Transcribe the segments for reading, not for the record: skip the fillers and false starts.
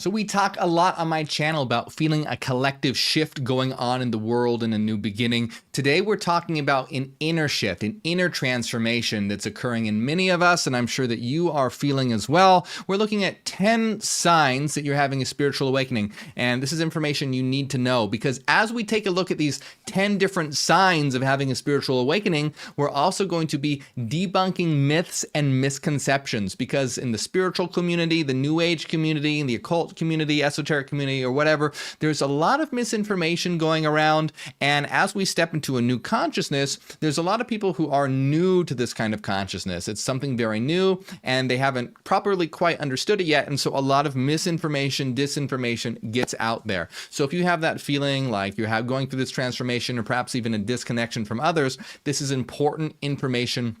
So we talk a lot on my channel about feeling a collective shift going on in the world and a new beginning. Today we're talking about an inner shift, an inner transformation that's occurring in many of us, and I'm sure that you are feeling as well. We're looking at 10 signs that you're having a spiritual awakening, and this is information you need to know, because as we take a look at these 10 different signs of having a spiritual awakening, we're also going to be debunking myths and misconceptions, because in the spiritual community, the New Age community, and the occult community, esoteric community, or whatever, there's a lot of misinformation going around. And as we step into a new consciousness, there's a lot of people who are new to this kind of consciousness. It's something very new, and they haven't properly quite understood it yet. And so a lot of misinformation, disinformation gets out there. So if you have that feeling like you're going through this transformation, or perhaps even a disconnection from others, this is important information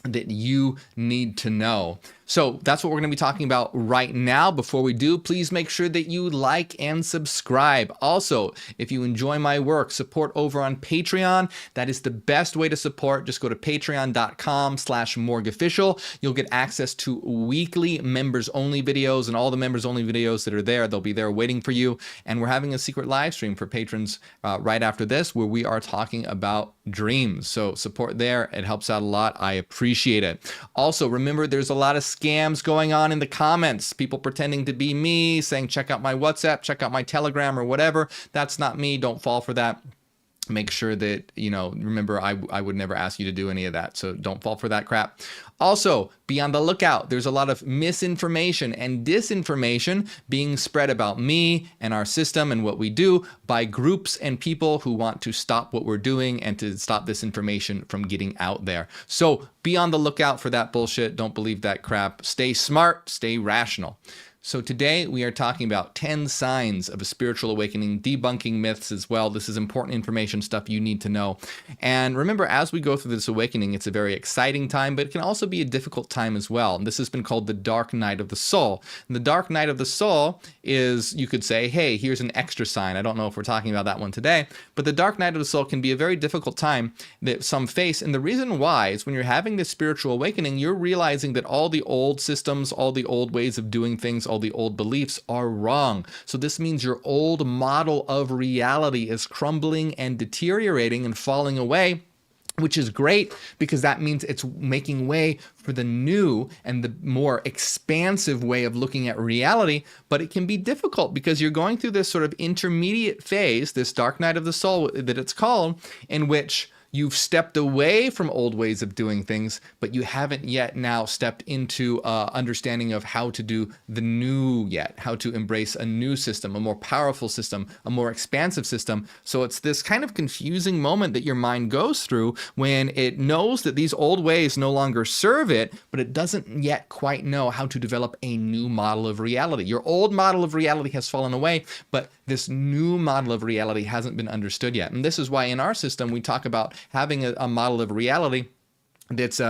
that you need to know. So that's what we're going to be talking about right now. Before we do, please make sure that you like and subscribe. Also, if you enjoy my work, support over on Patreon. That is the best way to support. Just go to patreon.com/MorgueOfficial. You'll get access to weekly members-only videos, and all the members-only videos that are there, they'll be there waiting for you. And we're having a secret live stream for patrons right after this, where we are talking about dreams. So support there. It helps out a lot. I appreciate it. Also, remember, there's a lot of scams going on in the comments. People pretending to be me, saying, check out my WhatsApp, check out my Telegram, or whatever. That's not me. Don't fall for that. Make sure that, remember, I would never ask you to do any of that. So don't fall for that crap. Also, be on the lookout. There's a lot of misinformation and disinformation being spread about me and our system and what we do by groups and people who want to stop what we're doing and to stop this information from getting out there. So be on the lookout for that bullshit. Don't believe that crap. Stay smart, stay rational. So today we are talking about 10 signs of a spiritual awakening, debunking myths as well. This is important information, stuff you need to know. And remember, as we go through this awakening, it's a very exciting time, but it can also be a difficult time as well. And this has been called the dark night of the soul. And the dark night of the soul is, you could say, hey, here's an extra sign. I don't know if we're talking about that one today, but the dark night of the soul can be a very difficult time that some face. And the reason why is when you're having this spiritual awakening, you're realizing that all the old systems, all the old ways of doing things, all the old beliefs are wrong. So this means your old model of reality is crumbling and deteriorating and falling away, which is great, because that means it's making way for the new and the more expansive way of looking at reality. But it can be difficult because you're going through this sort of intermediate phase, this dark night of the soul that it's called, in which you've stepped away from old ways of doing things, but you haven't yet now stepped into understanding of how to do the new yet, how to embrace a new system, a more powerful system, a more expansive system. So it's this kind of confusing moment that your mind goes through when it knows that these old ways no longer serve it, but it doesn't yet quite know how to develop a new model of reality. Your old model of reality has fallen away, but this new model of reality hasn't been understood yet. And this is why in our system, we talk about having a model of reality that's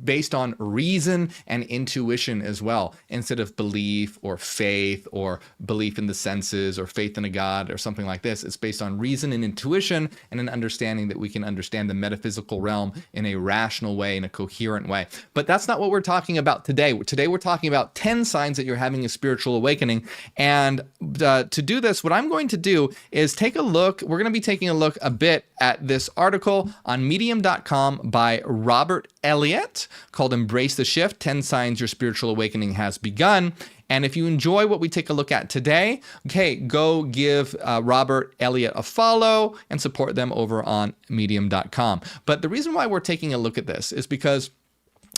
based on reason and intuition as well, instead of belief or faith or belief in the senses or faith in a God or something like this. It's based on reason and intuition and an understanding that we can understand the metaphysical realm in a rational way, in a coherent way. But that's not what we're talking about today. Today we're talking about 10 signs that you're having a spiritual awakening. And to do this, what I'm going to do is take a look. We're going to be taking a look a bit at this article on medium.com by Robert Elliott called Embrace the Shift, 10 Signs Your Spiritual Awakening Has Begun. And if you enjoy what we take a look at today, okay, go give Robert Elliott a follow and support them over on medium.com. But the reason why we're taking a look at this is because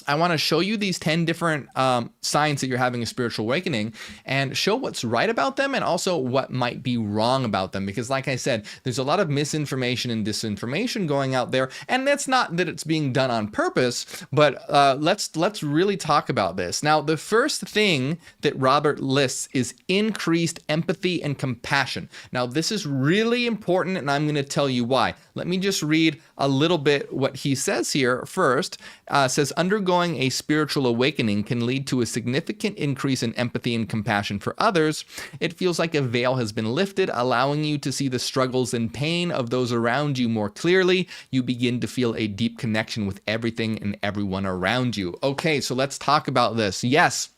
I want to show you these 10 different signs that you're having a spiritual awakening and show what's right about them and also what might be wrong about them. Because like I said, there's a lot of misinformation and disinformation going out there. And that's not that it's being done on purpose, but let's really talk about this. Now, the first thing that Robert lists is increased empathy and compassion. Now, this is really important, and I'm going to tell you why. Let me just read a little bit what he says here first. Says, undergoing a spiritual awakening can lead to a significant increase in empathy and compassion for others. It feels like a veil has been lifted, allowing you to see the struggles and pain of those around you more clearly. You begin to feel a deep connection with everything and everyone around you. Okay, so let's talk about this. Yes.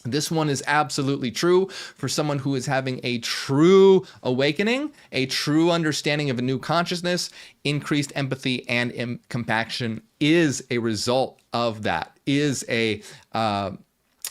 This one is absolutely true for someone who is having a true awakening, a true understanding of a new consciousness. Increased empathy and compassion is a result of that, is a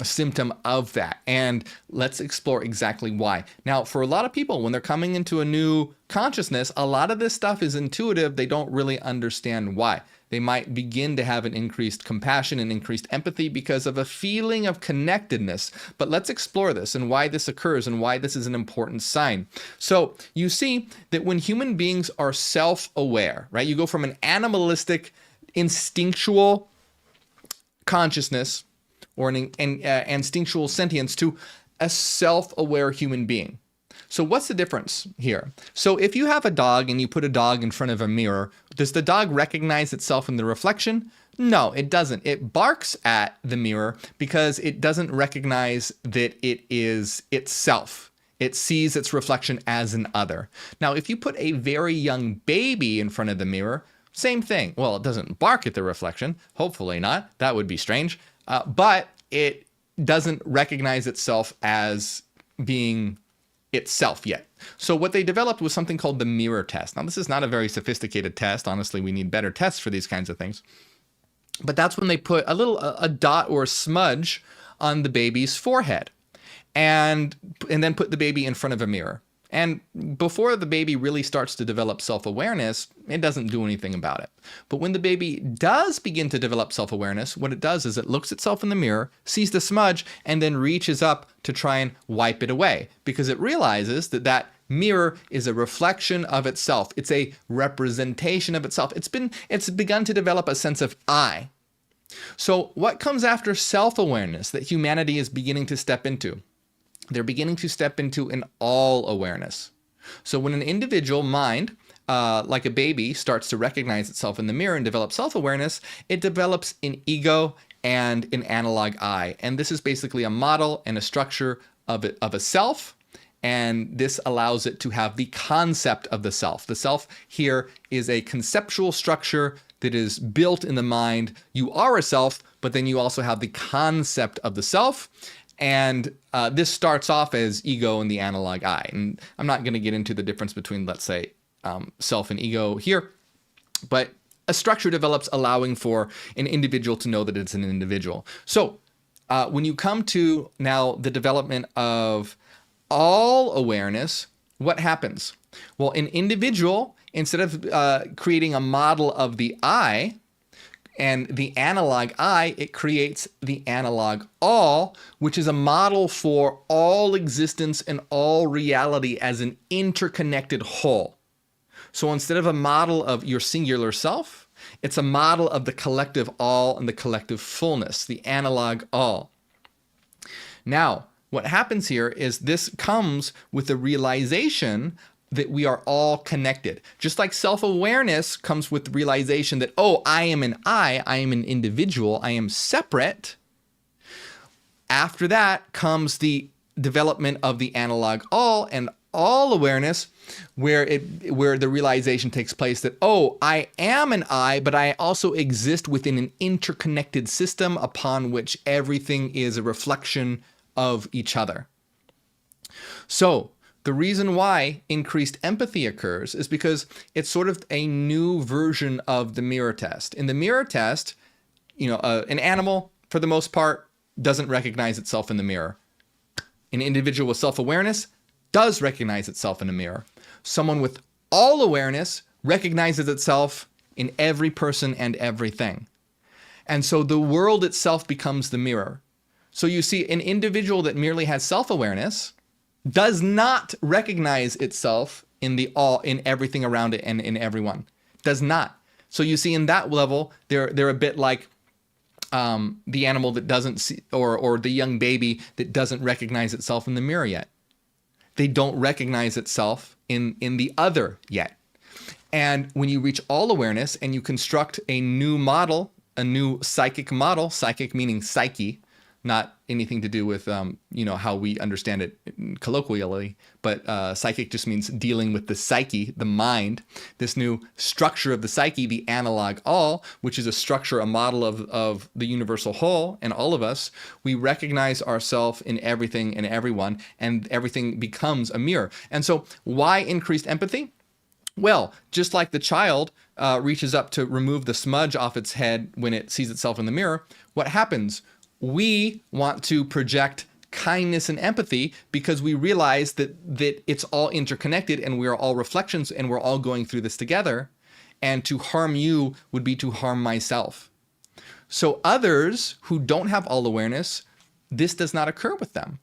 symptom of that. And let's explore exactly why. Now, for a lot of people, when they're coming into a new consciousness, a lot of this stuff is intuitive. They don't really understand why. They might begin to have an increased compassion and increased empathy because of a feeling of connectedness. But let's explore this and why this occurs and why this is an important sign. So you see that when human beings are self-aware, right? You go from an animalistic, instinctual consciousness or an instinctual sentience to a self-aware human being. So what's the difference here? So if you have a dog and you put a dog in front of a mirror, does the dog recognize itself in the reflection? No, it doesn't. It barks at the mirror because it doesn't recognize that it is itself. It sees its reflection as an other. Now, if you put a very young baby in front of the mirror, same thing. Well, it doesn't bark at the reflection. Hopefully not. That would be strange. But it doesn't recognize itself as being itself yet. So what they developed was something called the mirror test. Now, this is not a very sophisticated test. Honestly, we need better tests for these kinds of things. But that's when they put a dot or a smudge on the baby's forehead and then put the baby in front of a mirror. And before the baby really starts to develop self-awareness, it doesn't do anything about it. But when the baby does begin to develop self-awareness, what it does is it looks itself in the mirror, sees the smudge, and then reaches up to try and wipe it away because it realizes that that mirror is a reflection of itself. It's a representation of itself. It's begun to develop a sense of I. So what comes after self-awareness that humanity is beginning to step into? They're beginning to step into an all awareness. So when an individual mind, like a baby, starts to recognize itself in the mirror and develop self-awareness, it develops an ego and an analog I. And this is basically a model and a structure of a self. And this allows it to have the concept of the self. The self here is a conceptual structure that is built in the mind. You are a self, but then you also have the concept of the self. And this starts off as ego and the analog I. And I'm not going to get into the difference between, let's say, self and ego here, but a structure develops allowing for an individual to know that it's an individual. So when you come to now the development of all awareness, what happens? Well, an individual, instead of creating a model of the I, and the analog I, it creates the analog all, which is a model for all existence and all reality as an interconnected whole. So instead of a model of your singular self, it's a model of the collective all and the collective fullness, the analog all. Now, what happens here is this comes with the realization that we are all connected. Just like self-awareness comes with the realization that, oh, I am an individual, I am separate. After that comes the development of the analog all and all awareness, where the realization takes place that, oh, I am an I, but I also exist within an interconnected system upon which everything is a reflection of each other. So, the reason why increased empathy occurs is because it's sort of a new version of the mirror test. In the mirror test, an animal, for the most part, doesn't recognize itself in the mirror. An individual with self-awareness does recognize itself in the mirror. Someone with all awareness recognizes itself in every person and everything. And so the world itself becomes the mirror. So you see, an individual that merely has self-awareness does not recognize itself in in everything around it and in everyone. Does not. So you see, in that level, they're a bit like the animal that doesn't see, or the young baby that doesn't recognize itself in the mirror yet. They don't recognize itself in the other yet. And when you reach all awareness and you construct a new model, a new psychic model, psychic meaning psyche, not anything to do with, how we understand it colloquially, but psychic just means dealing with the psyche, the mind, this new structure of the psyche, the analog all, which is a structure, a model of the universal whole and all of us. We recognize ourselves in everything and everyone, and everything becomes a mirror. And so why increased empathy? Well, just like the child reaches up to remove the smudge off its head when it sees itself in the mirror, what happens? We want to project kindness and empathy because we realize that it's all interconnected and we're all reflections and we're all going through this together. And to harm you would be to harm myself. So others who don't have all awareness, this does not occur with them.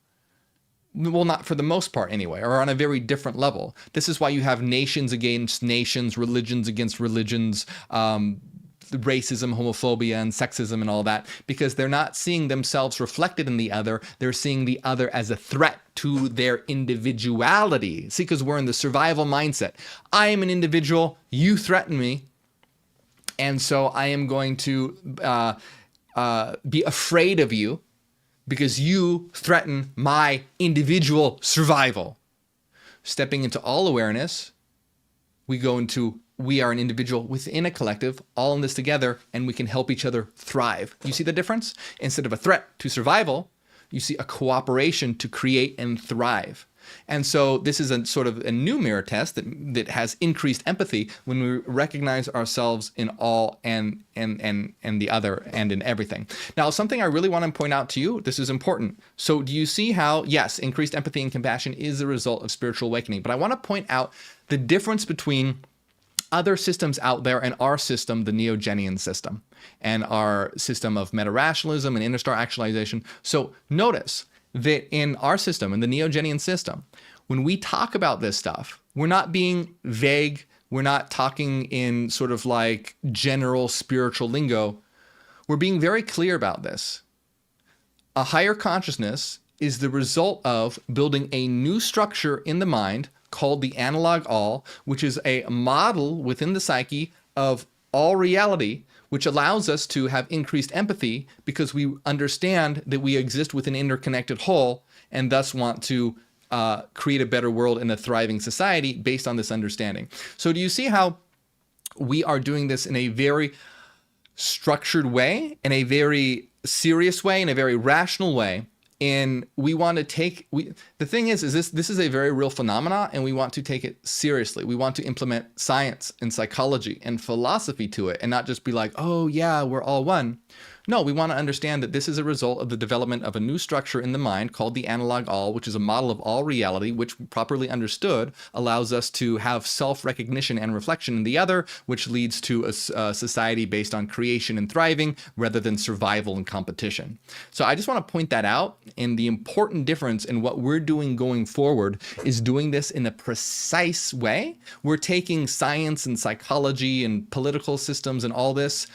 Well, not for the most part anyway, or on a very different level. This is why you have nations against nations, religions against religions, racism, homophobia, and sexism and all that, because they're not seeing themselves reflected in the other. They're seeing the other as a threat to their individuality. See, because we're in the survival mindset. I am an individual, you threaten me, and so I am going to be afraid of you because you threaten my individual survival. Stepping into all awareness, we go into we are an individual within a collective, all in this together, and we can help each other thrive. You see the difference? Instead of a threat to survival, you see a cooperation to create and thrive. And so this is a sort of a new mirror test that has increased empathy when we recognize ourselves in all and the other and in everything. Now, something I really want to point out to you, this is important. So do you see how, yes, increased empathy and compassion is a result of spiritual awakening, but I want to point out the difference between other systems out there and our system, the Neo-Genian system, and our system of meta-rationalism and inner star actualization. So notice that in our system, in the Neo-Genian system, when we talk about this stuff, we're not being vague. We're not talking in sort of like general spiritual lingo. We're being very clear about this. A higher consciousness is the result of building a new structure in the mind called the analog all, which is a model within the psyche of all reality, which allows us to have increased empathy because we understand that we exist within an interconnected whole and thus want to create a better world and a thriving society based on this understanding. So do you see how we are doing this in a very structured way, in a very serious way, in a very rational way? And we want to take, the thing is this is a very real phenomena, and we want to take it seriously. We want to implement science and psychology and philosophy to it and not just be like, oh yeah, we're all one. No, we want to understand that this is a result of the development of a new structure in the mind called the analog all, which is a model of all reality, which properly understood allows us to have self-recognition and reflection in the other, which leads to a society based on creation and thriving rather than survival and competition. So I just want to point that out, and the important difference in what we're doing going forward is doing this in a precise way. We're taking science and psychology and political systems and all this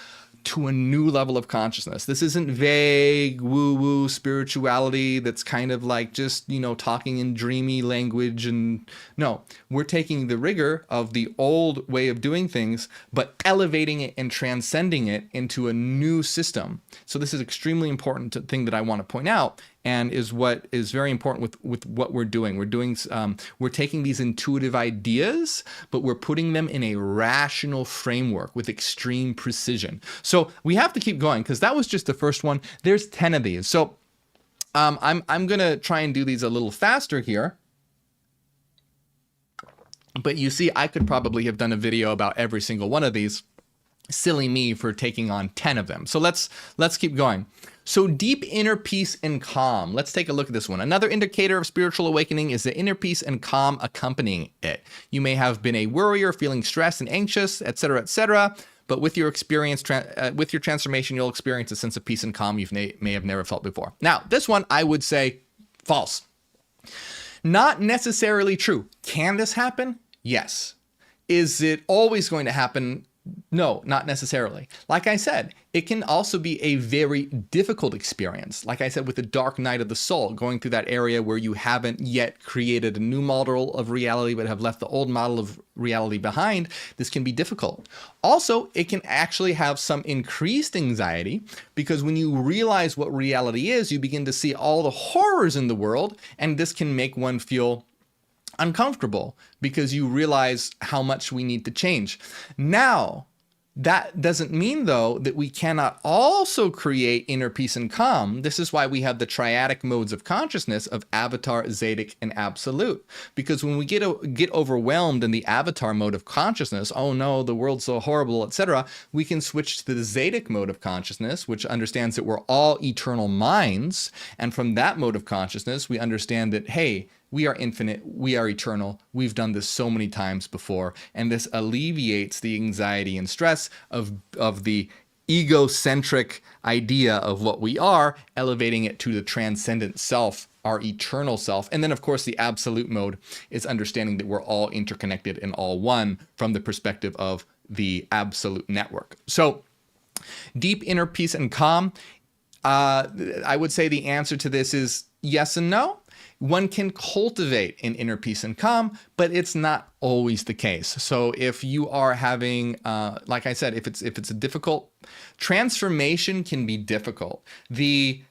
to a new level of consciousness. This isn't vague woo-woo spirituality that's kind of like just, talking in dreamy language. And no, we're taking the rigor of the old way of doing things, but elevating it and transcending it into a new system. So this is extremely important thing that I want to point out, and is what is very important with what we're doing. We're taking these intuitive ideas, but we're putting them in a rational framework with extreme precision. So we have to keep going because that was just the first one. There's 10 of these. So I'm gonna try and do these a little faster here. But you see, I could probably have done a video about every single one of these. Silly me for taking on 10 of them. So let's keep going. So deep inner peace and calm. Let's take a look at this one. Another indicator of spiritual awakening is the inner peace and calm accompanying it. You may have been a worrier, feeling stressed and anxious, etc., but with your experience, with your transformation, you'll experience a sense of peace and calm you may have never felt before. Now, this one I would say false. Not necessarily true. Can this happen? Yes. Is it always going to happen? No, not necessarily. Like I said, it can also be a very difficult experience. Like I said, with the dark night of the soul, going through that area where you haven't yet created a new model of reality, but have left the old model of reality behind, this can be difficult. Also, it can actually have some increased anxiety, because when you realize what reality is, you begin to see all the horrors in the world, and this can make one feel uncomfortable because you realize how much we need to change. Now, that doesn't mean, though, that we cannot also create inner peace and calm. This is why we have the triadic modes of consciousness of avatar, zadic, and absolute. Because when we get overwhelmed in the avatar mode of consciousness, oh no, the world's so horrible, etc., we can switch to the zadic mode of consciousness, which understands that we're all eternal minds. And from that mode of consciousness, we understand that, hey, we are infinite, we are eternal, we've done this so many times before, and this alleviates the anxiety and stress of the egocentric idea of what we are, elevating it to the transcendent self, our eternal self. And then, of course, the absolute mode is understanding that we're all interconnected and all one from the perspective of the absolute network. So, deep inner peace and calm, I would say the answer to this is yes and no. One can cultivate an inner peace and calm, but it's not always the case. So if you are having, like I said, if it's a difficult transformation, can be difficult. The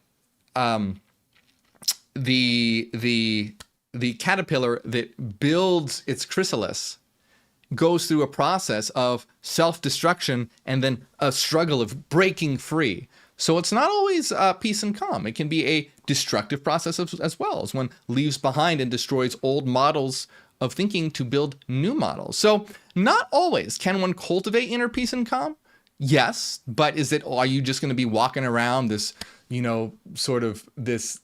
caterpillar that builds its chrysalis goes through a process of self-destruction and then a struggle of breaking free. So it's not always peace and calm. It can be a destructive process as well, as one leaves behind and destroys old models of thinking to build new models. So not always can one cultivate inner peace and calm. Yes, but are you just going to be walking around this, sort of this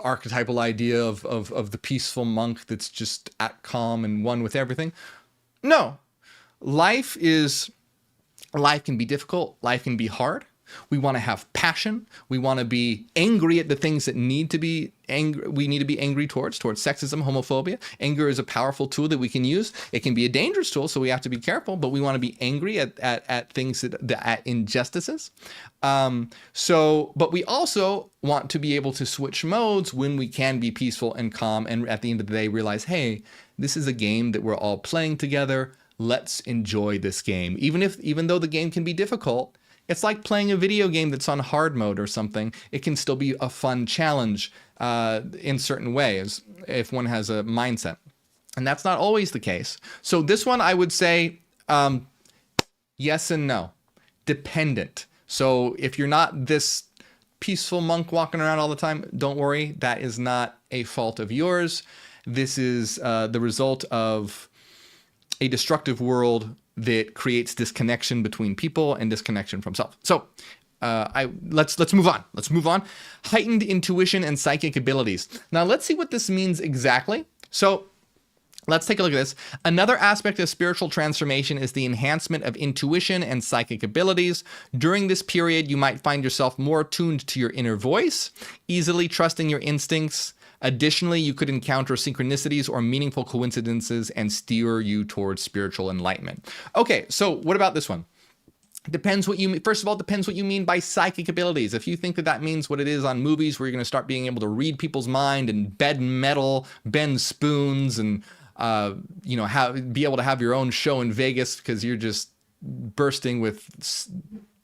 archetypal idea of the peaceful monk that's just at calm and one with everything? No. Life can be difficult. Life can be hard. We want to have passion. We want to be angry at the things that need to be angry. We need to be angry towards sexism, homophobia. Anger is a powerful tool that we can use. It can be a dangerous tool, so we have to be careful. But we want to be angry at things at injustices. But we also want to be able to switch modes when we can be peaceful and calm, and at the end of the day realize, hey, this is a game that we're all playing together. Let's enjoy this game, even though the game can be difficult. It's like playing a video game that's on hard mode or something. It can still be a fun challenge in certain ways if one has a mindset. And that's not always the case. So this one, I would say yes and no. Dependent. So if you're not this peaceful monk walking around all the time, don't worry. That is not a fault of yours. This is the result of a destructive world that creates disconnection between people and disconnection from self. So let's move on. Let's move on. Heightened intuition and psychic abilities. Now let's see what this means exactly. So let's take a look at this. Another aspect of spiritual transformation is the enhancement of intuition and psychic abilities. During this period, you might find yourself more attuned to your inner voice, easily trusting your instincts. Additionally, you could encounter synchronicities or meaningful coincidences and steer you towards spiritual enlightenment. Okay, so what about this one? Depends what you mean. First of all, depends what you mean by psychic abilities. If you think that means what it is on movies, where you're going to start being able to read people's mind and bend spoons, and be able to have your own show in Vegas because you're just bursting with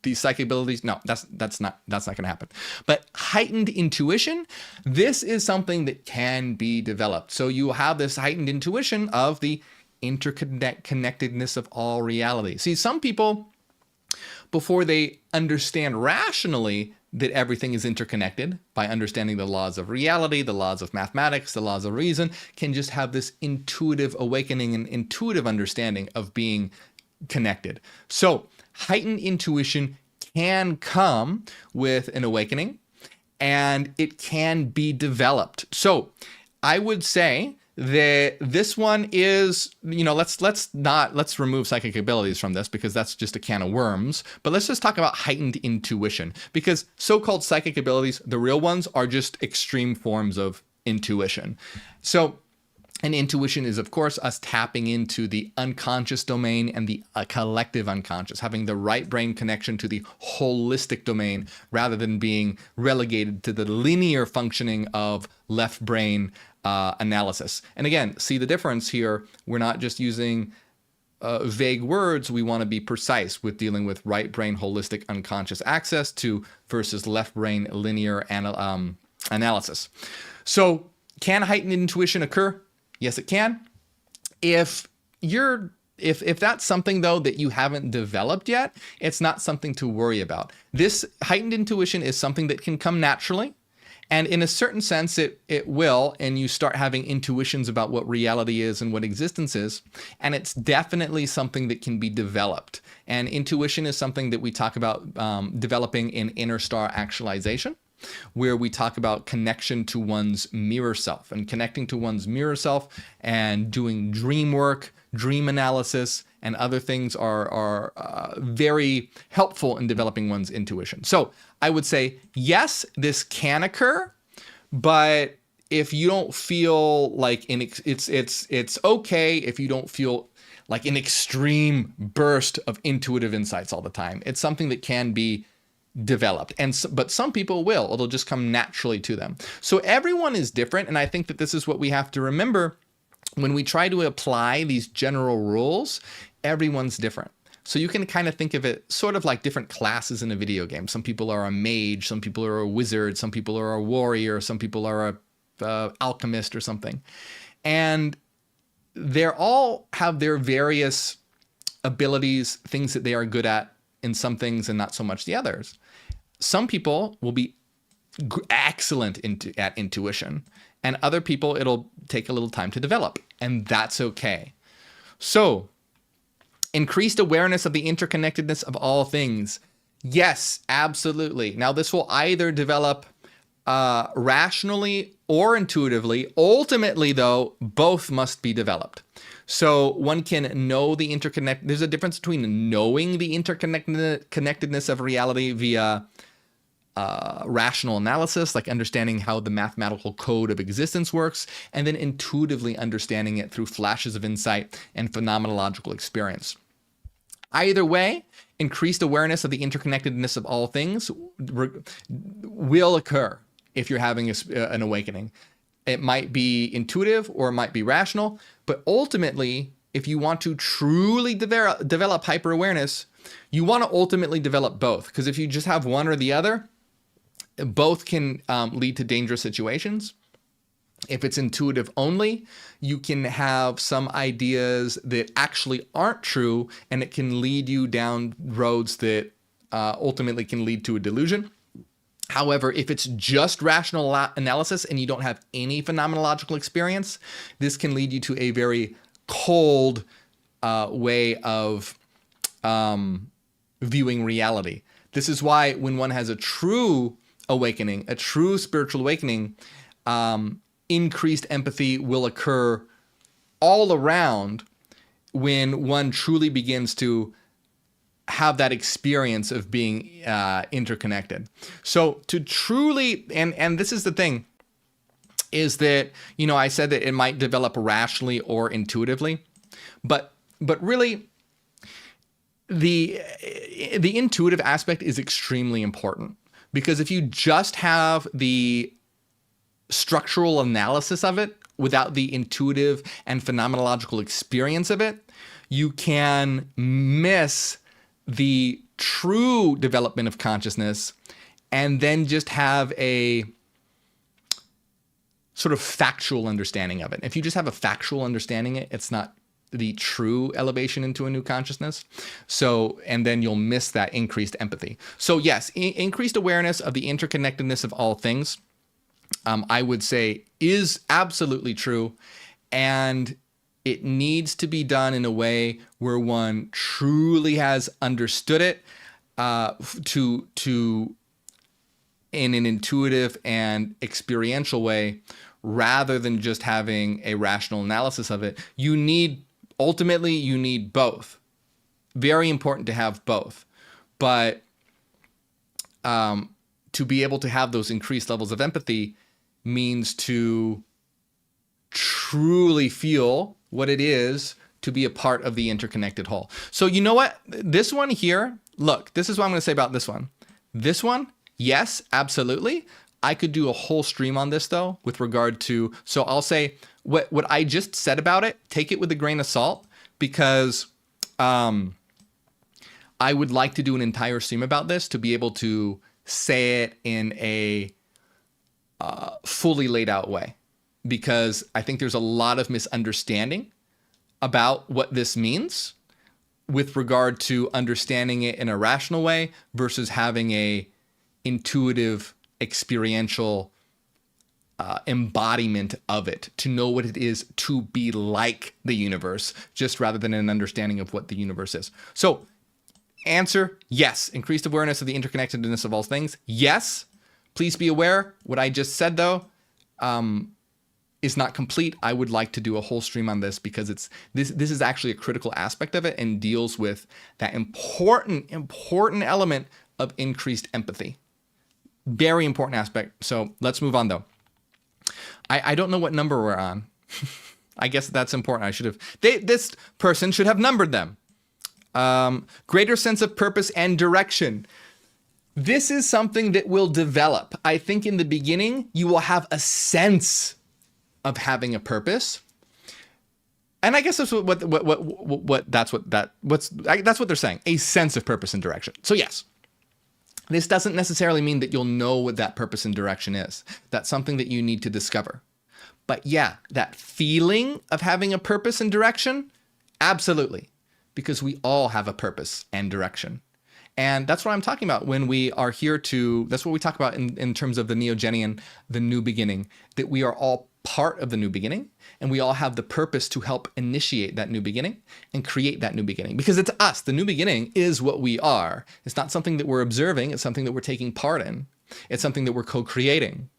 these psychic abilities, no, that's not going to happen. But heightened intuition, this is something that can be developed. So you have this heightened intuition of the interconnectedness of all reality. See, some people, before they understand rationally that everything is interconnected, by understanding the laws of reality, the laws of mathematics, the laws of reason, can just have this intuitive awakening and intuitive understanding of being connected. So heightened intuition can come with an awakening, and it can be developed. So I would say that this one is, let's remove psychic abilities from this, because that's just a can of worms. But let's just talk about heightened intuition, because so-called psychic abilities, the real ones, are just extreme forms of intuition. So And intuition is, of course, us tapping into the unconscious domain and the collective unconscious, having the right brain connection to the holistic domain rather than being relegated to the linear functioning of left brain analysis. And again, see the difference here. We're not just using vague words. We want to be precise with dealing with right brain holistic unconscious access to versus left brain linear analysis. So can heightened intuition occur? Yes, it can. If that's something though that you haven't developed yet, it's not something to worry about. This heightened intuition is something that can come naturally. And in a certain sense, it will, and you start having intuitions about what reality is and what existence is. And it's definitely something that can be developed. And intuition is something that we talk about developing in inner star actualization, where we talk about connection to one's mirror self and connecting to one's mirror self and doing dream work, dream analysis, and other things are very helpful in developing one's intuition. So I would say, yes, this can occur, but if you don't feel like it's okay if you don't feel like an extreme burst of intuitive insights all the time. It's something that can be developed, but some people will. It'll just come naturally to them. So everyone is different, and I think that this is what we have to remember when we try to apply these general rules. Everyone's different. So you can kind of think of it sort of like different classes in a video game. Some people are a mage, some people are a wizard, some people are a warrior, some people are a alchemist or something. And they all have their various abilities, things that they are good at in some things and not so much the others. Some people will be excellent at intuition, and other people it'll take a little time to develop, and that's okay. So increased awareness of the interconnectedness of all things. Yes, absolutely. Now this will either develop rationally or intuitively. Ultimately though, both must be developed. So one can know the there's a difference between knowing the interconnectedness of reality via rational analysis, like understanding how the mathematical code of existence works, and then intuitively understanding it through flashes of insight and phenomenological experience. Either way, increased awareness of the interconnectedness of all things will occur if you're having an awakening. It might be intuitive or it might be rational, but ultimately, if you want to truly develop hyper-awareness, you want to ultimately develop both, because if you just have one or the other, both can lead to dangerous situations. If it's intuitive only, you can have some ideas that actually aren't true, and it can lead you down roads that ultimately can lead to a delusion. However, if it's just rational analysis and you don't have any phenomenological experience, this can lead you to a very cold way of viewing reality. This is why when one has a true awakening, a true spiritual awakening, increased empathy will occur all around when one truly begins to have that experience of being interconnected. So to truly, and this is the thing, is that, you know, I said that it might develop rationally or intuitively, but really the intuitive aspect is extremely important, because if you just have the structural analysis of it without the intuitive and phenomenological experience of it, you can miss the true development of consciousness and then just have a sort of factual understanding of it. If you just have a factual understanding, it's not the true elevation into a new consciousness. So, and then you'll miss that increased empathy. So yes, increased awareness of the interconnectedness of all things, I would say, is absolutely true. And it needs to be done in a way where one truly has understood it in an intuitive and experiential way, rather than just having a rational analysis of it. Ultimately, you need both. Very important to have both. But to be able to have those increased levels of empathy means to truly feel what it is to be a part of the interconnected whole. So you know what? This one here, look, this is what I'm going to say about this one. This one, yes, absolutely. I could do a whole stream on this though, with regard to, so I'll say what I just said about it, take it with a grain of salt, because I would like to do an entire stream about this to be able to say it in a fully laid out way, because I think there's a lot of misunderstanding about what this means with regard to understanding it in a rational way versus having a intuitive, experiential embodiment of it, to know what it is to be like the universe, just rather than an understanding of what the universe is. So answer, yes. Increased awareness of the interconnectedness of all things, yes. Please be aware, what I just said though, is not complete. I would like to do a whole stream on this, because this is actually a critical aspect of it and deals with that important element of increased empathy. Very important aspect. So let's move on though. I don't know what number we're on. I guess that's important. I should have, this person should have numbered them. Greater sense of purpose and direction. This is something that will develop. I think in the beginning, you will have a sense of having a purpose. And I guess that's that's what they're saying, a sense of purpose and direction. So yes, this doesn't necessarily mean that you'll know what that purpose and direction is. That's something that you need to discover. But yeah, that feeling of having a purpose and direction, absolutely, because we all have a purpose and direction. And that's what I'm talking about when we are here to, that's what we talk about in terms of the Neogenian, the new beginning, that we are all part of the new beginning, and we all have the purpose to help initiate that new beginning and create that new beginning, because it's us. The new beginning is what we are. It's not something that we're observing. It's something that we're taking part in. It's something that we're co-creating.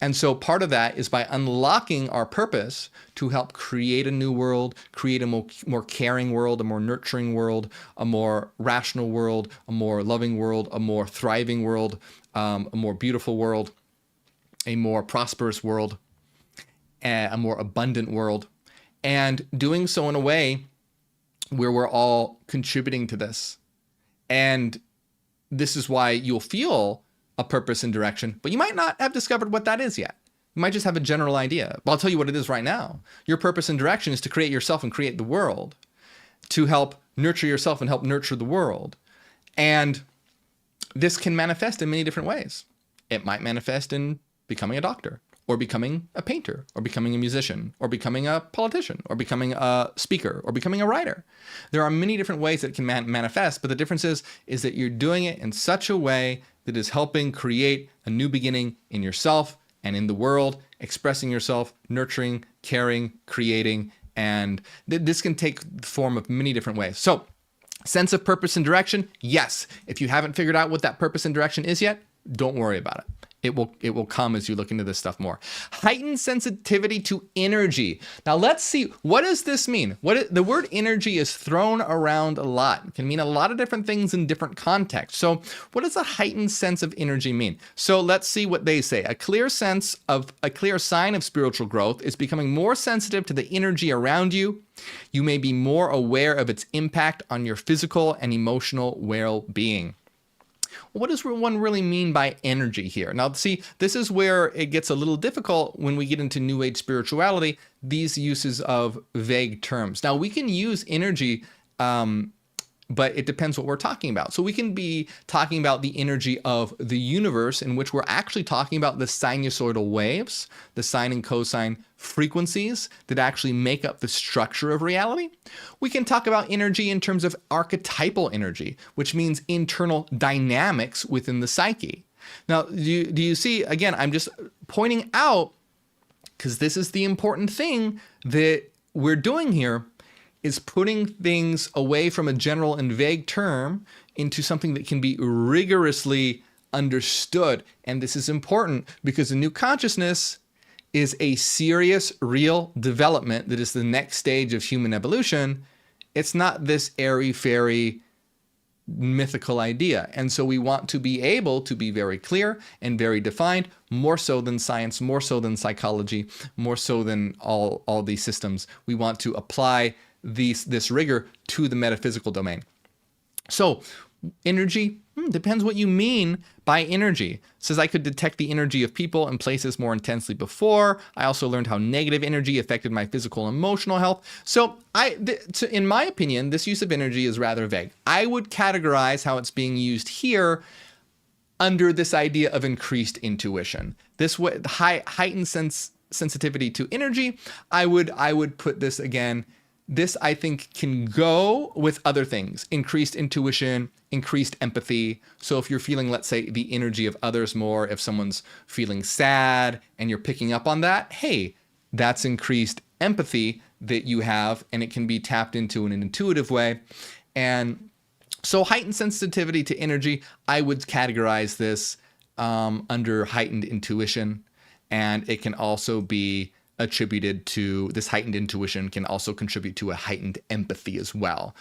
And so part of that is by unlocking our purpose to help create a new world, create a more caring world, a more nurturing world, a more rational world, a more loving world, a more thriving world, a more beautiful world, a more prosperous world, a more abundant world, and doing so in a way where we're all contributing to this. And this is why you'll feel a purpose and direction, but you might not have discovered what that is yet. You might just have a general idea. But I'll tell you what it is right now. Your purpose and direction is to create yourself and create the world, to help nurture yourself and help nurture the world. And this can manifest in many different ways. It might manifest in becoming a doctor, or becoming a painter, or becoming a musician, or becoming a politician, or becoming a speaker, or becoming a writer. There are many different ways that it can manifest, but the difference is that you're doing it in such a way that is helping create a new beginning in yourself and in the world, expressing yourself, nurturing, caring, creating, and this can take the form of many different ways. So, sense of purpose and direction, yes. If you haven't figured out what that purpose and direction is yet, don't worry about it. It will come as you look into this stuff more. Heightened sensitivity to energy. Now let's see, what does this mean? The word energy is thrown around a lot. It can mean a lot of different things in different contexts. So what does a heightened sense of energy mean? So let's see what they say. A clear sign of spiritual growth is becoming more sensitive to the energy around you. You may be more aware of its impact on your physical and emotional well-being. What does one really mean by energy here? Now, see, this is where it gets a little difficult when we get into New Age spirituality, these uses of vague terms. Now, we can use energy, but it depends what we're talking about. So we can be talking about the energy of the universe, in which we're actually talking about the sinusoidal waves, the sine and cosine frequencies that actually make up the structure of reality. We can talk about energy in terms of archetypal energy, which means internal dynamics within the psyche. Now, do you see, again, I'm just pointing out, because this is the important thing that we're doing here, is putting things away from a general and vague term into something that can be rigorously understood. And this is important because the new consciousness is a serious, real development that is the next stage of human evolution. It's not this airy-fairy mythical idea. And so we want to be able to be very clear and very defined, more so than science, more so than psychology, more so than all these systems. We want to apply this rigor to the metaphysical domain. So energy, depends what you mean by energy. It says I could detect the energy of people and places more intensely before. I also learned how negative energy affected my physical and emotional health. So in my opinion, this use of energy is rather vague. I would categorize how it's being used here under this idea of increased intuition. This way, heightened sensitivity to energy. I would put this again. This, I think, can go with other things: increased intuition, increased empathy. So if you're feeling, let's say, the energy of others more, if someone's feeling sad and you're picking up on that, hey, that's increased empathy that you have, and it can be tapped into in an intuitive way. And so heightened sensitivity to energy, I would categorize this under heightened intuition, and it can also be attributed to this heightened intuition can also contribute to a heightened empathy as well.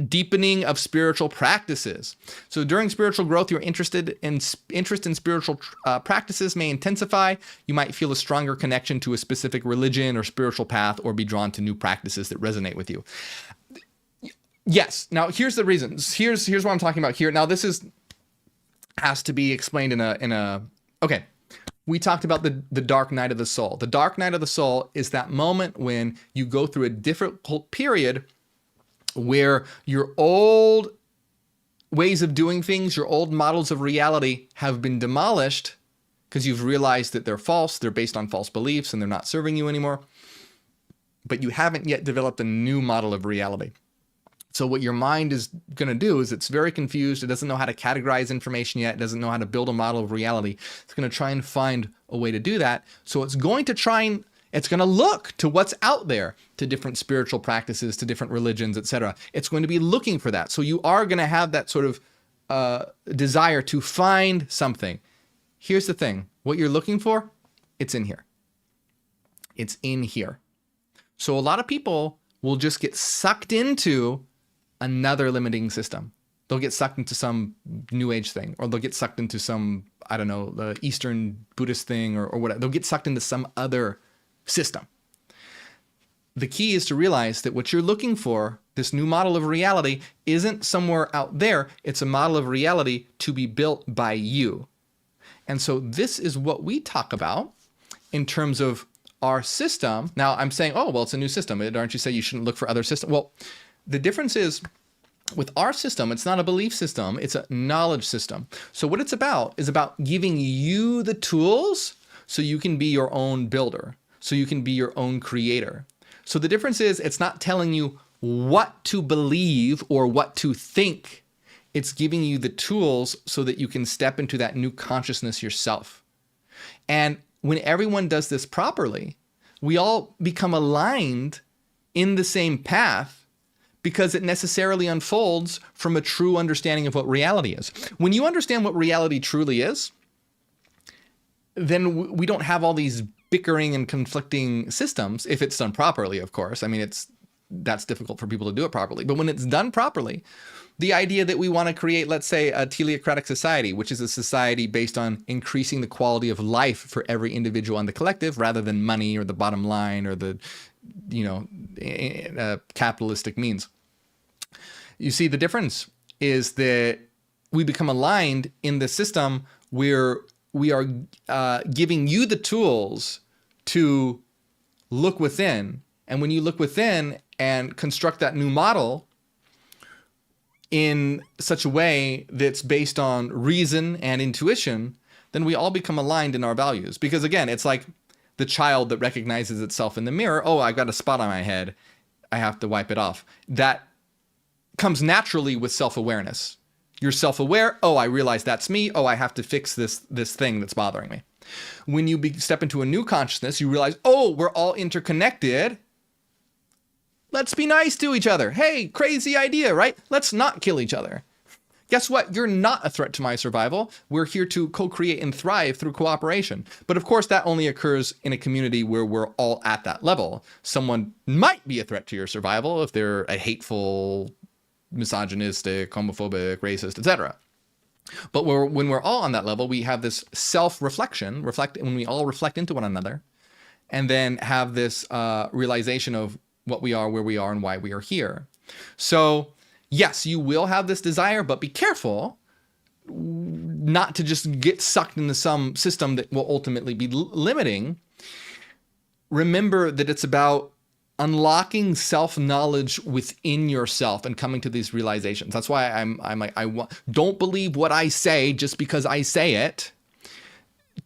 Deepening of spiritual practices. So during spiritual growth, your interest in spiritual practices may intensify. You might feel a stronger connection to a specific religion or spiritual path, or be drawn to new practices that resonate with you. Yes. Now here's the reasons. Here's what I'm talking about here. Now this has to be explained in a okay. We talked about the dark night of the soul. The dark night of the soul is that moment when you go through a difficult period where your old ways of doing things, your old models of reality have been demolished because you've realized that they're false, they're based on false beliefs, and they're not serving you anymore. But you haven't yet developed a new model of reality. So what your mind is going to do is it's very confused. It doesn't know how to categorize information yet. It doesn't know how to build a model of reality. It's going to try and find a way to do that. So it's going to look to what's out there, to different spiritual practices, to different religions, etc. It's going to be looking for that. So you are going to have that sort of desire to find something. Here's the thing. What you're looking for, it's in here. It's in here. So a lot of people will just get sucked into another limiting system. They'll get sucked into some new age thing, or they'll get sucked into some, I don't know, the Eastern Buddhist thing or whatever. They'll get sucked into some other system. The key is to realize that what you're looking for, this new model of reality, isn't somewhere out there. It's a model of reality to be built by you. And so this is what we talk about in terms of our system. Now I'm saying, oh, well, it's a new system. Aren't you saying you shouldn't look for other systems? Well, the difference is with our system, it's not a belief system. It's a knowledge system. So what it's about is about giving you the tools so you can be your own builder, so you can be your own creator. So the difference is it's not telling you what to believe or what to think. It's giving you the tools so that you can step into that new consciousness yourself. And when everyone does this properly, we all become aligned in the same path because it necessarily unfolds from a true understanding of what reality is. When you understand what reality truly is, then we don't have all these bickering and conflicting systems, if it's done properly, of course. I mean, that's difficult for people to do it properly. But when it's done properly, the idea that we want to create, let's say, a teleocratic society, which is a society based on increasing the quality of life for every individual and the collective, rather than money or the bottom line or the, capitalistic means. You see, the difference is that we become aligned in the system where we are giving you the tools to look within. And when you look within and construct that new model in such a way that's based on reason and intuition, then we all become aligned in our values. Because again, it's like the child that recognizes itself in the mirror. Oh, I've got a spot on my head. I have to wipe it off. That comes naturally with self-awareness. You're self-aware. Oh, I realize that's me. Oh, I have to fix this thing that's bothering me. When you step into a new consciousness, you realize, oh, we're all interconnected. Let's be nice to each other. Hey, crazy idea, right? Let's not kill each other. Guess what? You're not a threat to my survival. We're here to co-create and thrive through cooperation. But of course, that only occurs in a community where we're all at that level. Someone might be a threat to your survival if they're a hateful misogynistic, homophobic, racist, etc. But when we're all on that level, we have this self-reflection, when we all reflect into one another, and then have this realization of what we are, where we are, and why we are here. So yes, you will have this desire, but be careful not to just get sucked into some system that will ultimately be limiting. Remember that it's about unlocking self-knowledge within yourself and coming to these realizations. That's why I'm like, don't believe what I say just because I say it.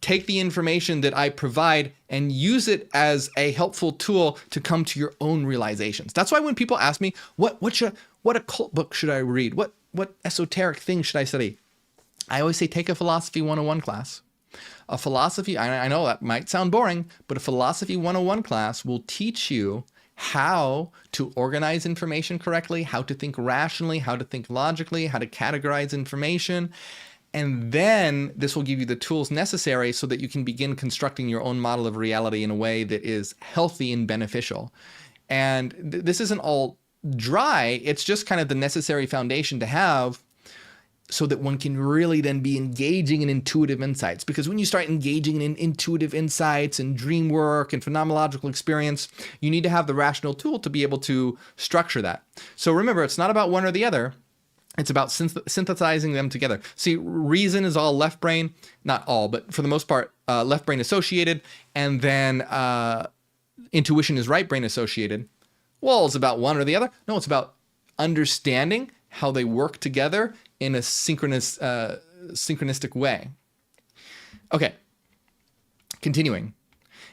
Take the information that I provide and use it as a helpful tool to come to your own realizations. That's why when people ask me, what occult book should I read? What esoteric thing should I study? I always say, take a philosophy 101 class. A philosophy, I know that might sound boring, but a philosophy 101 class will teach you how to organize information correctly, how to think rationally, how to think logically, how to categorize information. And then this will give you the tools necessary so that you can begin constructing your own model of reality in a way that is healthy and beneficial. And this isn't all dry. It's just kind of the necessary foundation to have so that one can really then be engaging in intuitive insights. Because when you start engaging in intuitive insights and dream work and phenomenological experience, you need to have the rational tool to be able to structure that. So remember, it's not about one or the other. It's about synthesizing them together. See, reason is all left brain, not all, but for the most part, left brain associated, and then intuition is right brain associated. Well, it's about one or the other. No, it's about understanding how they work together in a synchronistic way. Okay, continuing.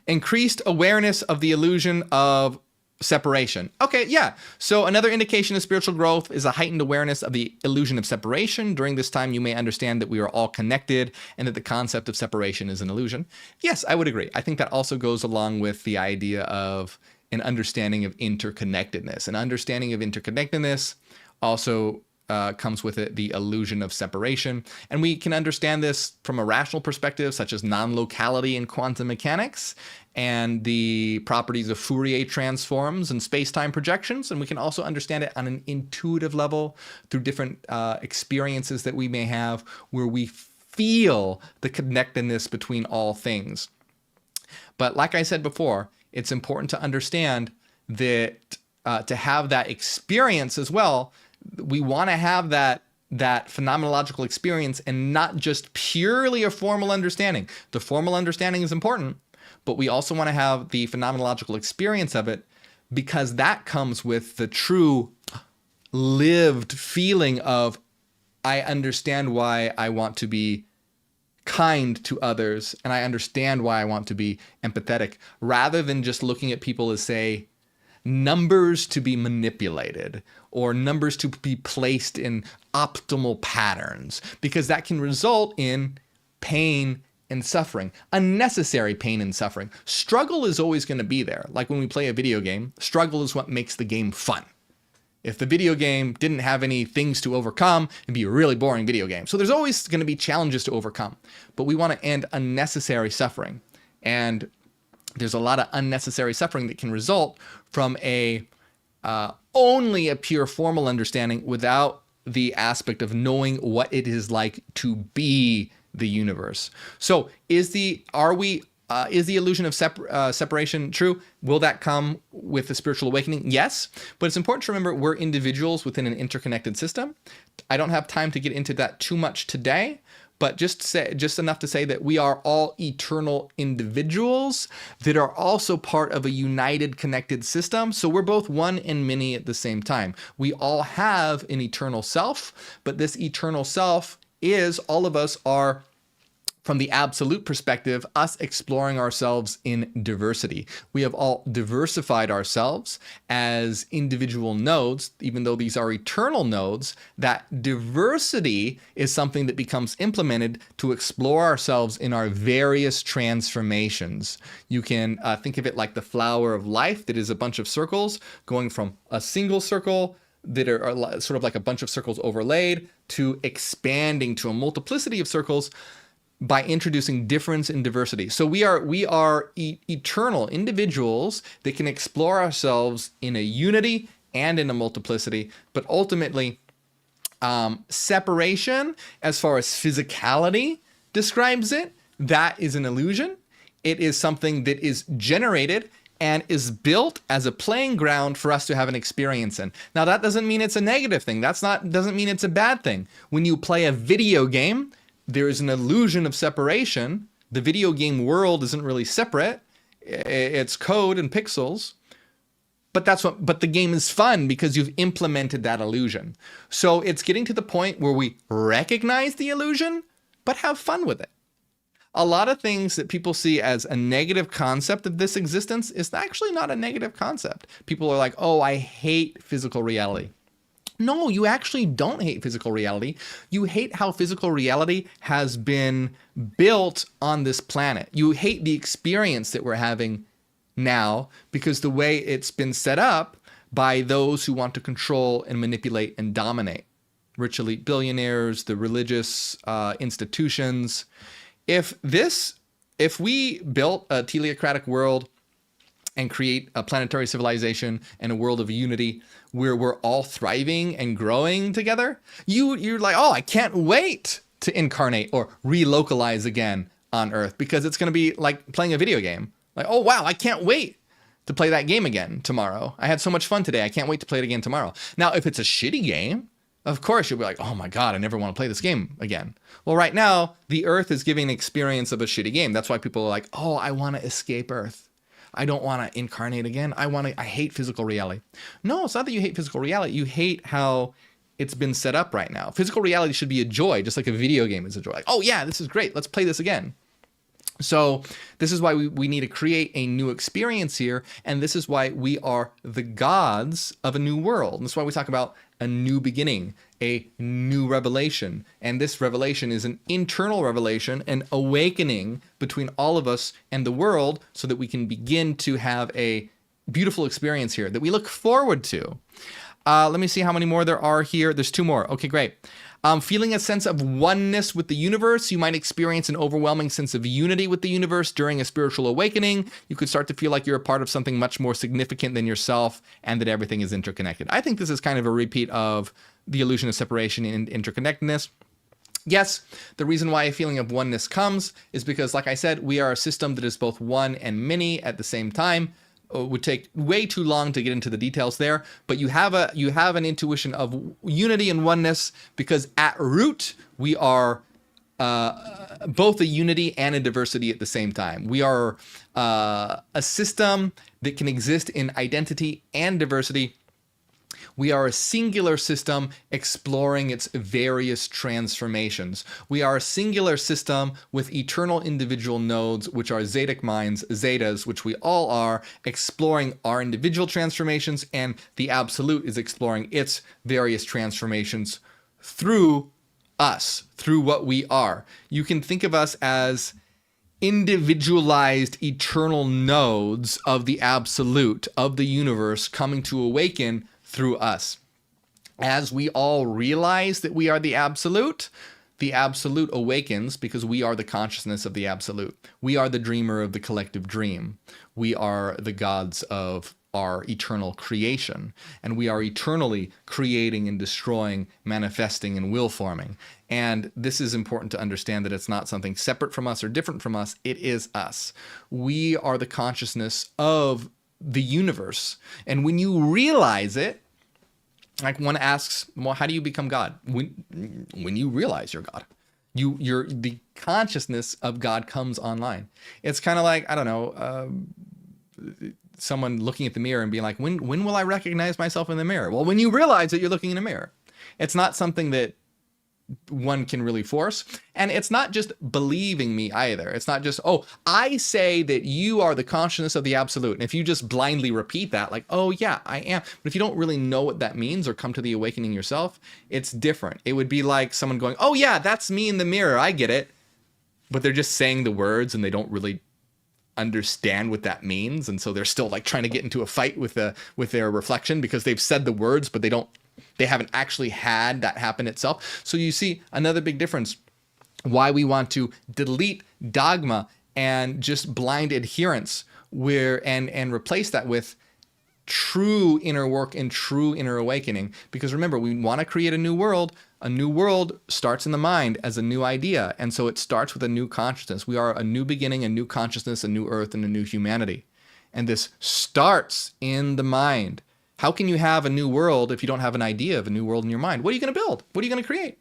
Increased awareness of the illusion of separation. Okay, yeah. So another indication of spiritual growth is a heightened awareness of the illusion of separation. During this time, you may understand that we are all connected and that the concept of separation is an illusion. Yes, I would agree. I think that also goes along with the idea of an understanding of interconnectedness. An understanding of interconnectedness also comes with it the illusion of separation. And we can understand this from a rational perspective, such as non-locality in quantum mechanics and the properties of Fourier transforms and space-time projections. And we can also understand it on an intuitive level through different experiences that we may have where we feel the connectedness between all things. But like I said before, it's important to understand that to have that experience as well, we want to have that phenomenological experience and not just purely a formal understanding. The formal understanding is important, but we also want to have the phenomenological experience of it, because that comes with the true lived feeling of, I understand why I want to be kind to others, and I understand why I want to be empathetic, rather than just looking at people as, say, numbers to be manipulated or numbers to be placed in optimal patterns, because that can result in pain and suffering, unnecessary pain and suffering. Struggle is always going to be there. Like when we play a video game, struggle is what makes the game fun. If the video game didn't have any things to overcome, it'd be a really boring video game. So there's always going to be challenges to overcome, but we want to end unnecessary suffering. And there's a lot of unnecessary suffering that can result from only a pure formal understanding without the aspect of knowing what it is like to be the universe. So is the illusion of separation true? Will that come with the spiritual awakening? Yes, but it's important to remember we're individuals within an interconnected system. I don't have time to get into that too much today, but just enough to say that we are all eternal individuals that are also part of a united, connected system. So we're both one and many at the same time. We all have an eternal self, but this eternal self is, all of us are, from the absolute perspective, us exploring ourselves in diversity. We have all diversified ourselves as individual nodes, even though these are eternal nodes. That diversity is something that becomes implemented to explore ourselves in our various transformations. You can think of it like the flower of life that is a bunch of circles going from a single circle that are sort of like a bunch of circles overlaid to expanding to a multiplicity of circles by introducing difference in diversity. So we are eternal individuals that can explore ourselves in a unity and in a multiplicity, but ultimately Separation, as far as physicality describes it, that is an illusion. It is something that is generated and is built as a playing ground for us to have an experience in. Now, that doesn't mean it's a negative thing. Doesn't mean it's a bad thing. When you play a video game, there is an illusion of separation. The video game world isn't really separate. It's code and pixels. But the game is fun because you've implemented that illusion. So it's getting to the point where we recognize the illusion, but have fun with it. A lot of things that people see as a negative concept of this existence is actually not a negative concept. People are like, oh, I hate physical reality. No, you actually don't hate physical reality. You hate how physical reality has been built on this planet. You hate the experience that we're having now because the way it's been set up by those who want to control and manipulate and dominate. Rich elite billionaires, the religious institutions. If we built a teleocratic world and create a planetary civilization and a world of unity where we're all thriving and growing together, you're like, oh, I can't wait to incarnate or relocalize again on Earth because it's going to be like playing a video game. Like, oh, wow, I can't wait to play that game again tomorrow. I had so much fun today. I can't wait to play it again tomorrow. Now, if it's a shitty game, of course, you'll be like, oh my God, I never want to play this game again. Well, right now, the Earth is giving an experience of a shitty game. That's why people are like, oh, I want to escape Earth. I don't want to incarnate again. I hate physical reality. No, it's not that you hate physical reality. You hate how it's been set up right now. Physical reality should be a joy, just like a video game is a joy. Like, oh yeah, this is great. Let's play this again. So this is why we need to create a new experience here. And this is why we are the gods of a new world. And that's why we talk about a new beginning, a new revelation. And this revelation is an internal revelation, an awakening between all of us and the world so that we can begin to have a beautiful experience here that we look forward to. Let me see how many more there are here. There's 2 more. Okay, great. Feeling a sense of oneness with the universe. You might experience an overwhelming sense of unity with the universe during a spiritual awakening. You could start to feel like you're a part of something much more significant than yourself and that everything is interconnected. I think this is kind of a repeat of the illusion of separation and interconnectedness. Yes, the reason why a feeling of oneness comes is because, like I said, we are a system that is both one and many at the same time. It would take way too long to get into the details there, but you have an intuition of unity and oneness because at root we are both a unity and a diversity at the same time. We are a system that can exist in identity and diversity. We are a singular system exploring its various transformations. We are a singular system with eternal individual nodes, which are Zetic minds, Zetas, which we all are, exploring our individual transformations, and the Absolute is exploring its various transformations through us, through what we are. You can think of us as individualized eternal nodes of the Absolute, of the universe, coming to awaken through us. As we all realize that we are the Absolute awakens because we are the consciousness of the Absolute. We are the dreamer of the collective dream. We are the gods of our eternal creation, and we are eternally creating and destroying, manifesting and will forming. And this is important to understand, that it's not something separate from us or different from us. It is us. We are the consciousness of the universe. And when you realize it, like one asks, well, how do you become God? When you realize you're God, the consciousness of God comes online. It's kind of like, I don't know, someone looking at the mirror and being like, when will I recognize myself in the mirror? Well, when you realize that you're looking in a mirror. It's not something that one can really force. And it's not just believing me either. It's not just, oh, I say that you are the consciousness of the Absolute. And if you just blindly repeat that, like, oh yeah, I am. But if you don't really know what that means or come to the awakening yourself, it's different. It would be like someone going, oh yeah, that's me in the mirror. I get it. But they're just saying the words and they don't really understand what that means. And so they're still like trying to get into a fight with their reflection because they've said the words, but they haven't actually had that happen itself. So you see another big difference why we want to delete dogma and just blind adherence and replace that with true inner work and true inner awakening. Because remember, we want to create a new world. A new world starts in the mind as a new idea. And so it starts with a new consciousness. We are a new beginning, a new consciousness, a new earth, and a new humanity. And this starts in the mind. How can you have a new world if you don't have an idea of a new world in your mind? What are you going to build? What are you going to create?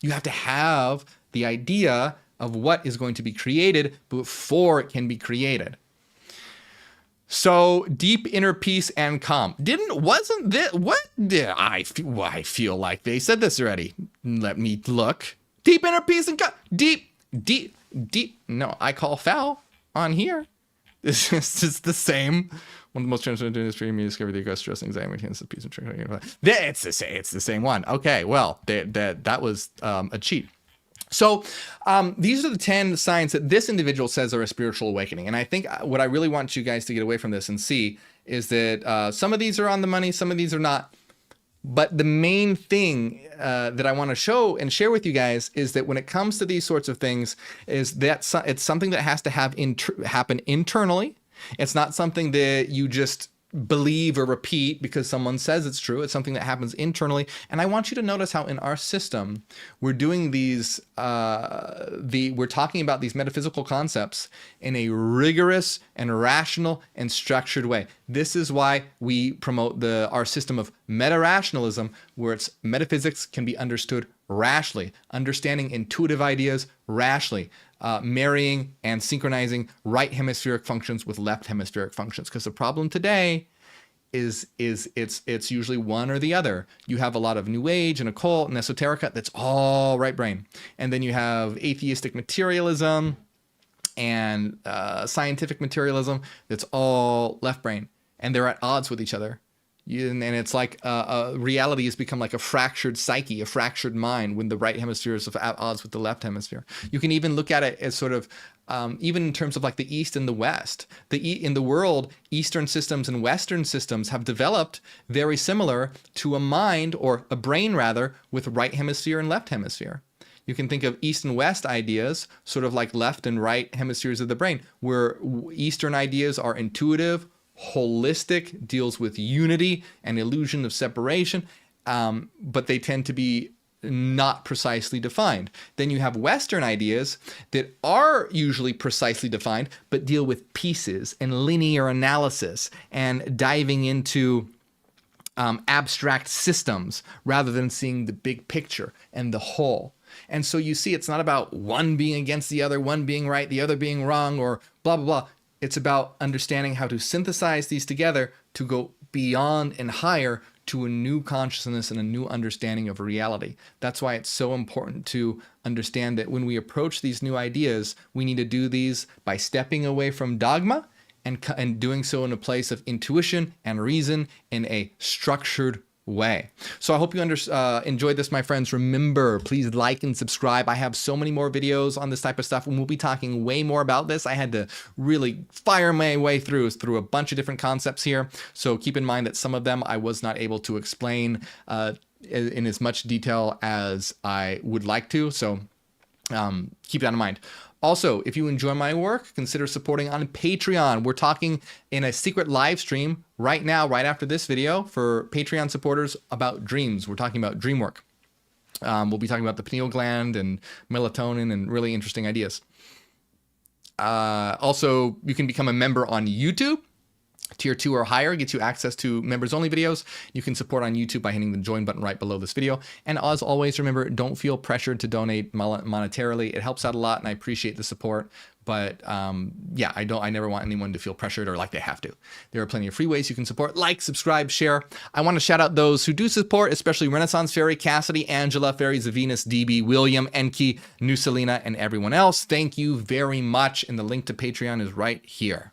You have to have the idea of what is going to be created before it can be created. So deep inner peace and calm. Wasn't this, what did I feel like they said this already. Let me look. Deep inner peace and calm. Deep. No, I call foul on here. This is the same. One of the most transformative doing this for me discovered the aggressive stress, anxiety, maintenance of peace and trick. It's the same one. Okay, well, that was a cheat. So these are the 10 signs that this individual says are a spiritual awakening. And I think what I really want you guys to get away from this and see is that some of these are on the money, some of these are not. But the main thing that I want to show and share with you guys is that when it comes to these sorts of things, is that it's something that has to happen internally. It's not something that you just believe or repeat because someone says it's true. It's something that happens internally. And I want you to notice how in our system, we're doing these, we're talking about these metaphysical concepts in a rigorous and rational and structured way. This is why we promote our system of meta-rationalism, where it's metaphysics can be understood rationally, understanding intuitive ideas rationally, marrying and synchronizing right hemispheric functions with left hemispheric functions. Because the problem today is it's usually one or the other. You have a lot of New Age and occult and esoterica that's all right brain, and then you have atheistic materialism and scientific materialism that's all left brain, and they're at odds with each other. And it's like reality has become like a fractured psyche, a fractured mind, when the right hemisphere is at odds with the left hemisphere. You can even look at it as sort of, even in terms of like the East and the West. In the world, Eastern systems and Western systems have developed very similar to a mind, or a brain rather, with right hemisphere and left hemisphere. You can think of East and West ideas, sort of like left and right hemispheres of the brain, where Eastern ideas are intuitive, holistic, deals with unity and illusion of separation, but they tend to be not precisely defined. Then you have Western ideas that are usually precisely defined, but deal with pieces and linear analysis and diving into abstract systems rather than seeing the big picture and the whole. And so you see, it's not about one being against the other, one being right, the other being wrong, or blah, blah, blah. It's about understanding how to synthesize these together to go beyond and higher to a new consciousness and a new understanding of reality. That's why it's so important to understand that when we approach these new ideas, we need to do these by stepping away from dogma and doing so in a place of intuition and reason in a structured way. So I hope you enjoyed this, my friends. Remember, please like and subscribe. I have so many more videos on this type of stuff, and we'll be talking way more about this. I had to really fire my way through a bunch of different concepts here. So keep in mind that some of them I was not able to explain in as much detail as I would like to. So keep that in mind. Also, if you enjoy my work, consider supporting on Patreon. We're talking in a secret live stream right now, right after this video, for Patreon supporters about dreams. We're talking about dream work. We'll be talking about the pineal gland and melatonin and really interesting ideas. Also, you can become a member on YouTube. Tier 2 or higher gets you access to members only videos. You can support on YouTube by hitting the join button right below this video. And as always, remember, don't feel pressured to donate monetarily. It helps out a lot and I appreciate the support. But yeah, I never want anyone to feel pressured or like they have to. There are plenty of free ways you can support: like, subscribe, share. I want to shout out those who do support, especially Renaissance Fairy, Cassidy, Angela, Fairy, Zavinus, DB, William, Enki, Nuselina, and everyone else. Thank you very much. And the link to Patreon is right here.